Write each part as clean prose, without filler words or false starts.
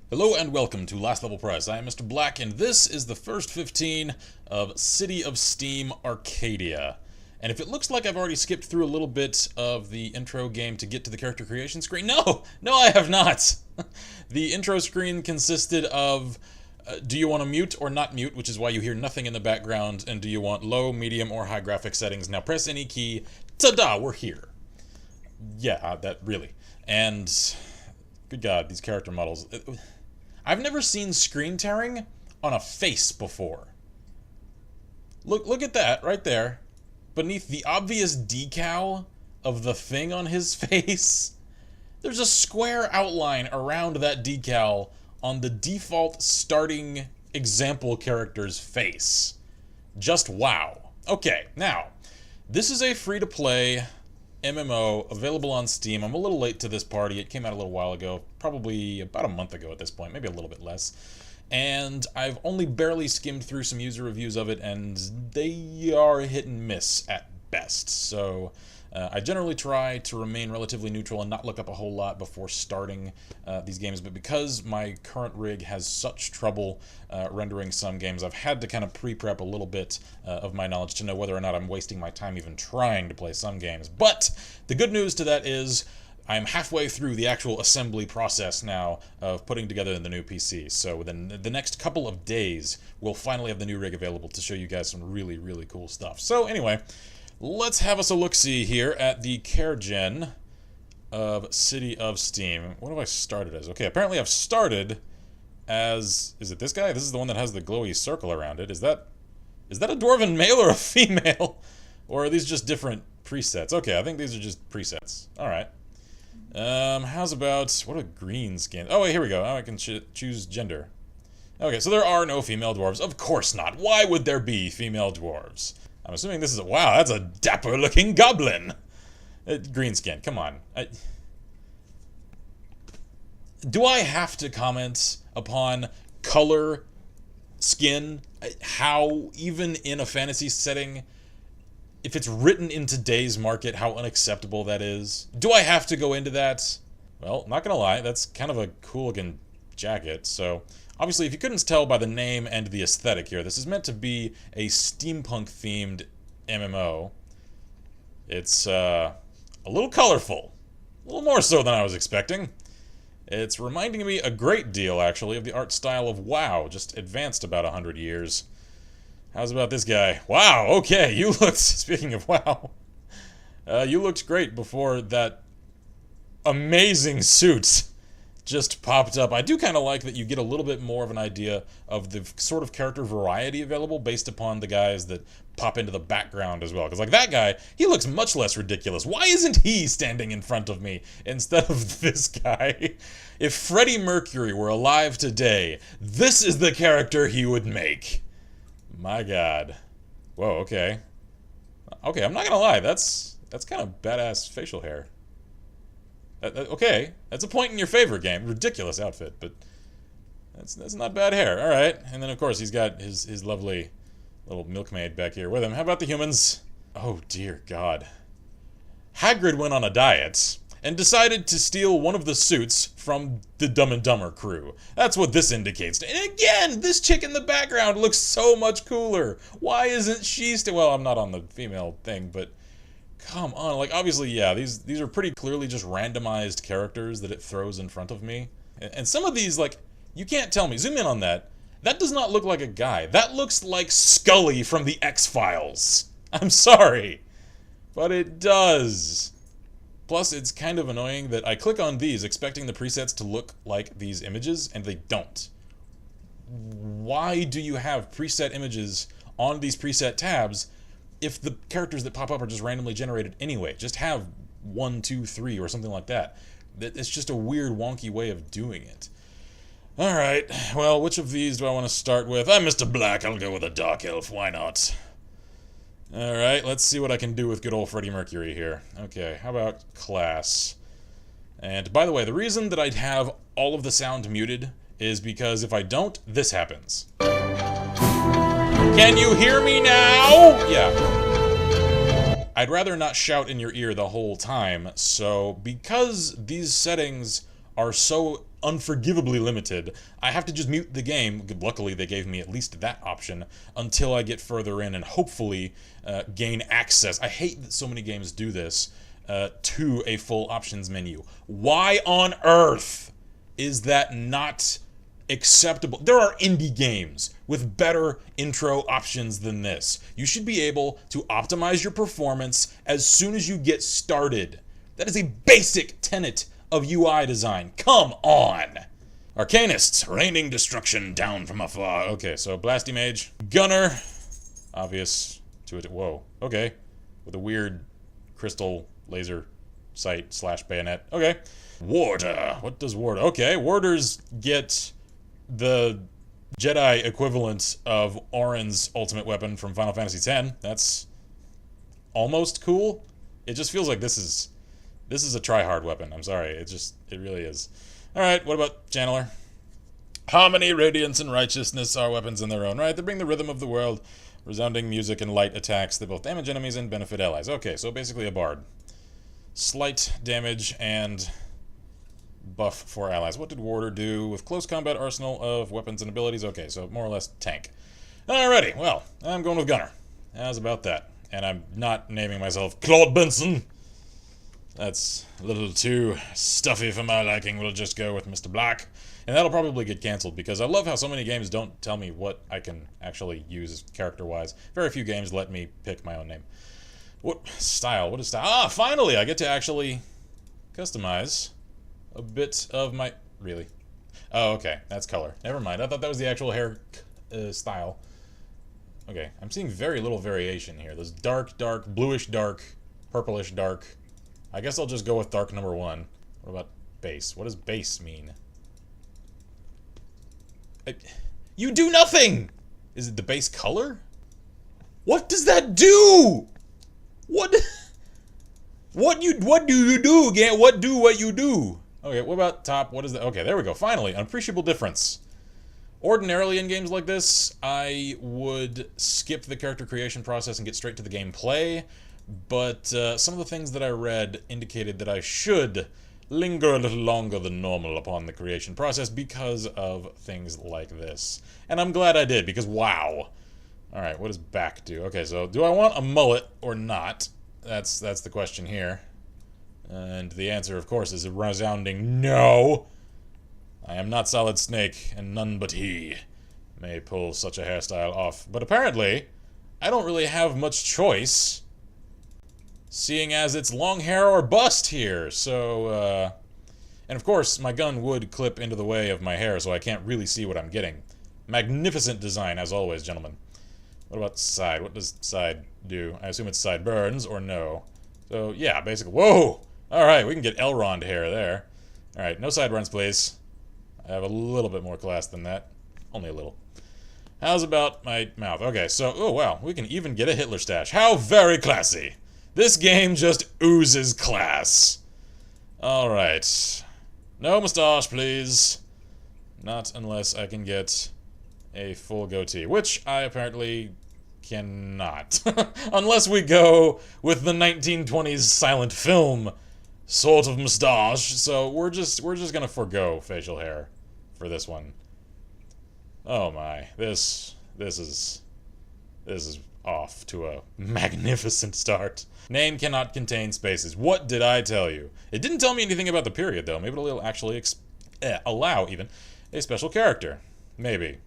Hello and welcome to Last Level Press. I am Mr. Black, and this is the first 15 of City of Steam Arcadia. And if it looks like I've already skipped through a little bit of the intro game to get to the character creation screen, no, I have not. The intro screen consisted of do you want to mute or not mute, which is why you hear nothing in the background, and do you want low, medium, or high graphic settings. Now press any key, ta-da, we're here. Yeah, that really. And good God, these character models. I've never seen screen tearing on a face before. Look at that right there. Beneath the obvious decal of the thing on his face, there's a square outline around that decal on the default starting example character's face. Just wow. Okay, now, this is a free-to-play MMO available on Steam. I'm a little late to this party. It came out a little while ago, probably about a month ago at this point, maybe a little bit less. And I've only barely skimmed through some user reviews of it, and they are hit and miss at best. So I generally try to remain relatively neutral and not look up a whole lot before starting these games, but because my current rig has such trouble rendering some games, I've had to kind of pre-prep a little bit of my knowledge to know whether or not I'm wasting my time even trying to play some games. But the good news to that is I'm halfway through the actual assembly process now of putting together the new PC. So within the next couple of days, we'll finally have the new rig available to show you guys some really, really cool stuff. So anyway, let's have us a look-see here at the care gen of City of Steam. What have I started as? Okay, apparently I've started as... Is it this guy? This is the one that has the glowy circle around it. Is that a dwarven male or a female? Or are these just different presets? Okay, I think these are just presets. Alright. How's about... What a green skin. Oh, wait, here we go. Now I can choose gender. Okay, so there are no female dwarves. Of course not. Why would there be female dwarves? I'm assuming this is a... Wow, that's a dapper-looking goblin! Green skin, come on. Do I have to comment upon color, skin, how, even in a fantasy setting, if it's written in today's market, how unacceptable that is? Do I have to go into that? Well, not gonna lie, that's kind of a cool-looking jacket, so... Obviously, if you couldn't tell by the name and the aesthetic here, this is meant to be a steampunk-themed MMO. It's, a little colorful. A little more so than I was expecting. It's reminding me a great deal, actually, of the art style of WoW, just advanced about 100 years. How's about this guy? Wow, okay, you looked, speaking of WoW, you looked great before that amazing suit just popped up. I do kind of like that you get a little bit more of an idea of the sort of character variety available based upon the guys that pop into the background as well. Because like that guy, he looks much less ridiculous. Why isn't he standing in front of me instead of this guy? If Freddie Mercury were alive today, this is the character he would make. My God. Whoa, okay. Okay, I'm not gonna lie, that's kind of badass facial hair. Okay, that's a point in your favor, game. Ridiculous outfit, but that's not bad hair. All right, and then of course he's got his lovely little milkmaid back here with him. How about the humans? Oh dear God. Hagrid went on a diet and decided to steal one of the suits from the Dumb and Dumber crew. That's what this indicates. And again, this chick in the background looks so much cooler. Why isn't she still? Well, I'm not on the female thing, but. Come on, like, obviously, yeah, these are pretty clearly just randomized characters that it throws in front of me. And some of these, like, you can't tell me. Zoom in on that. That does not look like a guy. That looks like Scully from the X-Files. I'm sorry, but it does. Plus, it's kind of annoying that I click on these expecting the presets to look like these images, and they don't. Why do you have preset images on these preset tabs if the characters that pop up are just randomly generated anyway? Just have 1, 2, 3 or something like that. It's just a weird, wonky way of doing it. Alright, well, which of these do I want to start with? I'm Mr. Black, I'll go with a Dark Elf, why not? Alright, let's see what I can do with good old Freddie Mercury here. Okay, how about class? And by the way, the reason that I'd have all of the sound muted is because if I don't, this happens. Can you hear me now? Yeah. I'd rather not shout in your ear the whole time, so because these settings are so unforgivably limited. I have to just mute the game. Luckily, they gave me at least that option until I get further in and hopefully gain access. I hate that so many games do this to a full options menu. Why on earth is that not acceptable? There are indie games with better intro options than this. You should be able to optimize your performance as soon as you get started. That is a basic tenet of UI design. Come on! Arcanists, raining destruction down from afar. Okay, so Blasty Mage. Gunner. Obvious to it. Whoa. Okay. With a weird crystal laser sight / bayonet. Okay. Warder. What does Warder? Okay, Warders get the Jedi equivalent of Auron's ultimate weapon from Final Fantasy X. That's almost cool. It just feels like this is a try-hard weapon. I'm sorry. It really is. Alright, what about Channeler? Harmony, radiance, and righteousness are weapons in their own right. They bring the rhythm of the world, resounding music and light attacks that both damage enemies and benefit allies. Okay, so basically a bard. Slight damage and buff for allies. What did Warder do with close combat arsenal of weapons and abilities? Okay, so more or less tank. Alrighty, well, I'm going with Gunner. How's about that? And I'm not naming myself Claude Benson. That's a little too stuffy for my liking. We'll just go with Mr. Black. And that'll probably get canceled because I love how so many games don't tell me what I can actually use character-wise. Very few games let me pick my own name. What style? What is style? Ah, finally! I get to actually customize a bit of my... Really? Oh, okay. That's color. Never mind. I thought that was the actual hair style. Okay. I'm seeing very little variation here. There's dark, bluish dark, purplish dark. I guess I'll just go with dark number 1. What about base? What does base mean? You do nothing! Is it the base color? What does that do? What do you do? Yeah, what you do? Okay, what about top? What is that? Okay, there we go. Finally, an appreciable difference. Ordinarily in games like this, I would skip the character creation process and get straight to the gameplay, but some of the things that I read indicated that I should linger a little longer than normal upon the creation process because of things like this. And I'm glad I did, because wow. Alright, what does back do? Okay, so do I want a mullet or not? That's the question here. And the answer, of course, is a resounding no. I am not Solid Snake, and none but he may pull such a hairstyle off. But apparently, I don't really have much choice, seeing as it's long hair or bust here. So, and of course, my gun would clip into the way of my hair, so I can't really see what I'm getting. Magnificent design, as always, gentlemen. What about side? What does side do? I assume it's sideburns, or no. So, yeah, basically. Whoa! Alright, we can get Elrond hair there. Alright, no sideburns, please. I have a little bit more class than that. Only a little. How's about my mouth? Okay, so, oh wow, we can even get a Hitler stash. How very classy! This game just oozes class. Alright. No moustache, please. Not unless I can get a full goatee, which I apparently cannot. Unless we go with the 1920s silent film sort of mustache. So we're just gonna forgo facial hair for this one. Oh my, this is off to a magnificent start. Name cannot contain spaces. What did I tell you? It didn't tell me anything about the period though. Maybe it'll actually allow even a special character. Maybe.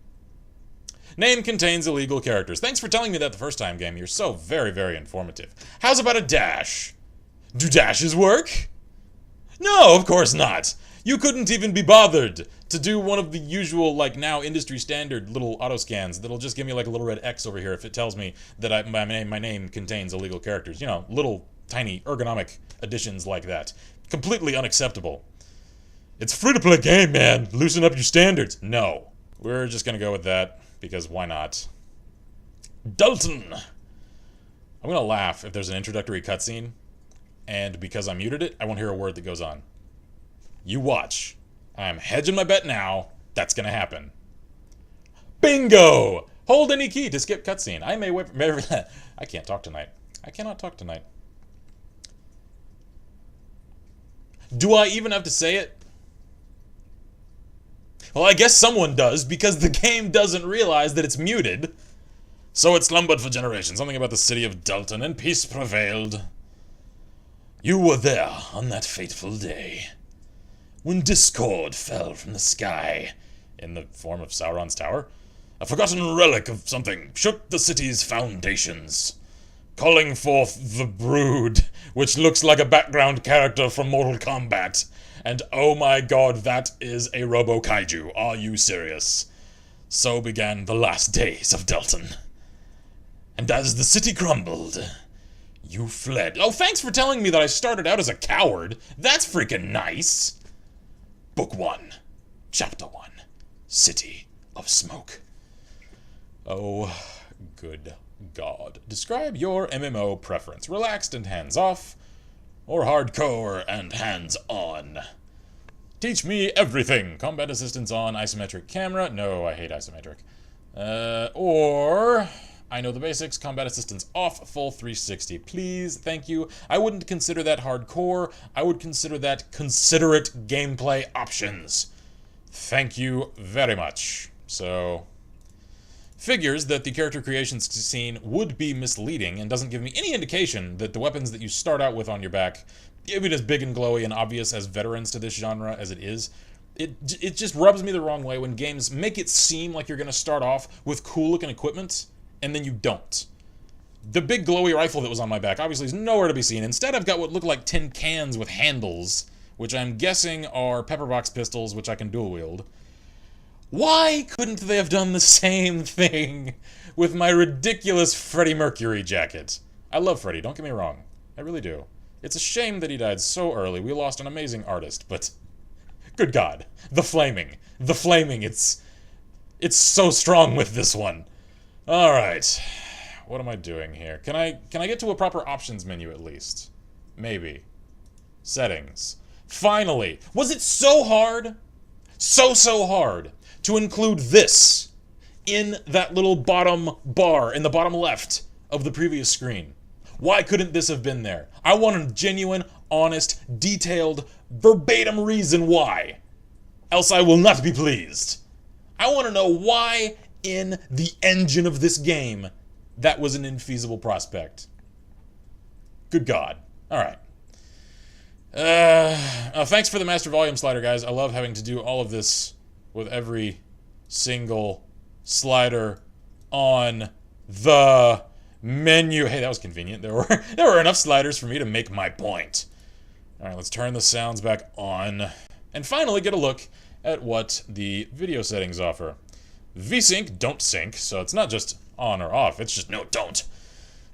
Name contains illegal characters. Thanks for telling me that the first time, game. You're so very, very informative. How's about a dash? Do dashes work? No, of course not. You couldn't even be bothered to do one of the usual, like, now industry standard little auto scans that'll just give me like a little red X over here if it tells me that my name contains illegal characters. You know, little tiny ergonomic additions like that. Completely unacceptable. It's a free-to-play game, man. Loosen up your standards. No. We're just gonna go with that, because why not? Dalton! I'm gonna laugh if there's an introductory cutscene, and because I muted it, I won't hear a word that goes on. You watch. I'm hedging my bet now. That's gonna happen. Bingo! Hold any key to skip cutscene. I may wait. I can't talk tonight. I cannot talk tonight. Do I even have to say it? Well, I guess someone does, because the game doesn't realize that it's muted. So it slumbered for generations. Something about the city of Dalton, and peace prevailed. You were there on that fateful day, when discord fell from the sky, in the form of Sauron's tower. A forgotten relic of something shook the city's foundations, calling forth the Brood, which looks like a background character from Mortal Kombat. And oh my god, that is a Robo-Kaiju. Are you serious? So began the last days of Dalton. And as the city crumbled, you fled. Oh, thanks for telling me that I started out as a coward. That's freaking nice. Book 1, Chapter 1, City of Smoke. Oh, good God. Describe your MMO preference. Relaxed and hands-off, or hardcore and hands-on? Teach me everything. Combat assistance on, isometric camera. No, I hate isometric. Or I know the basics. Combat assistance off, full 360. Please, thank you. I wouldn't consider that hardcore. I would consider that considerate gameplay options. Thank you very much. So, figures that the character creation scene would be misleading and doesn't give me any indication that the weapons that you start out with on your back, even as big and glowy and obvious as veterans to this genre as it is, it just rubs me the wrong way when games make it seem like you're going to start off with cool-looking equipment, and then you don't. The big glowy rifle that was on my back obviously is nowhere to be seen. Instead, I've got what look like tin cans with handles, which I'm guessing are pepperbox pistols, which I can dual-wield. Why couldn't they have done the same thing with my ridiculous Freddie Mercury jacket? I love Freddie, don't get me wrong. I really do. It's a shame that he died so early. We lost an amazing artist, but good God. The flaming, it's so strong with this one. Alright. What am I doing here? Can I get to a proper options menu at least? Maybe. Settings. Finally! Was it so hard? So hard to include this in that little bottom bar in the bottom left of the previous screen? Why couldn't this have been there? I want a genuine, honest, detailed, verbatim reason why. Else I will not be pleased. I want to know why in the engine of this game that was an infeasible prospect. Good God. Alright. Thanks for the master volume slider, guys. I love having to do all of this with every single slider on the menu. Hey, that was convenient. There were enough sliders for me to make my point. Alright, let's turn the sounds back on and finally get a look at what the video settings offer. VSync, don't sync, so it's not just on or off, it's just no, don't.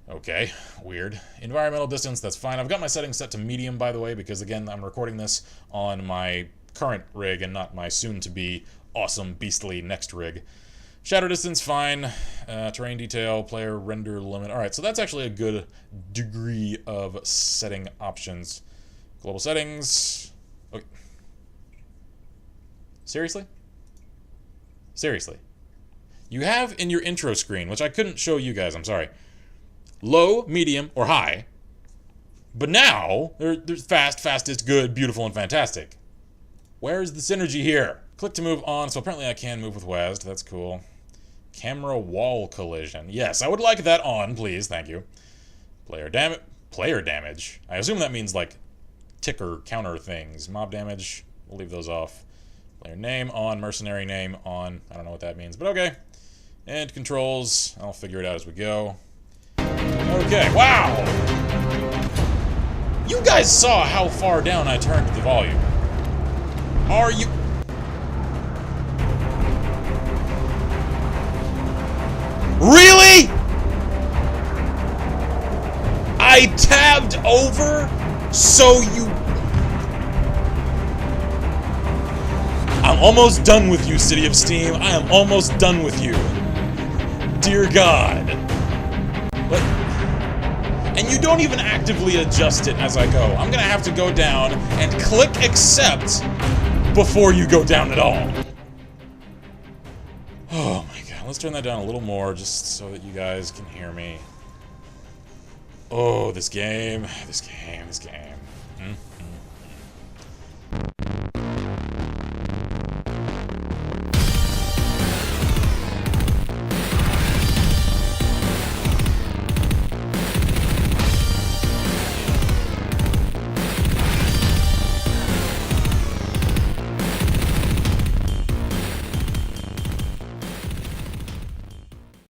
Okay, weird. Environmental distance, that's fine. I've got my settings set to medium, by the way, because again, I'm recording this on my current rig and not my soon-to-be awesome, beastly next rig. Shadow distance, fine. Terrain detail, player render limit. Alright, so that's actually a good degree of setting options. Global settings. Okay. Seriously? Seriously. You have in your intro screen, which I couldn't show you guys, I'm sorry, low, medium, or high. But now, there's fast, fastest, good, beautiful, and fantastic. Where's the synergy here? Click to move on, so apparently I can move with WASD, that's cool. Camera wall collision. Yes, I would like that on, please, thank you. Player damage? I assume that means, like, ticker counter things. Mob damage, we'll leave those off. Player name on, mercenary name on. I don't know what that means, but okay. And controls, I'll figure it out as we go. Okay, wow! You guys saw how far down I turned the volume. Are you... Really? I tabbed over so you... I'm almost done with you, City of Steam. I am almost done with you. Dear God. But... And you don't even actively adjust it as I go. I'm gonna have to go down and click accept before you go down at all. Oh my God, let's turn that down a little more just so that you guys can hear me. Oh, this game.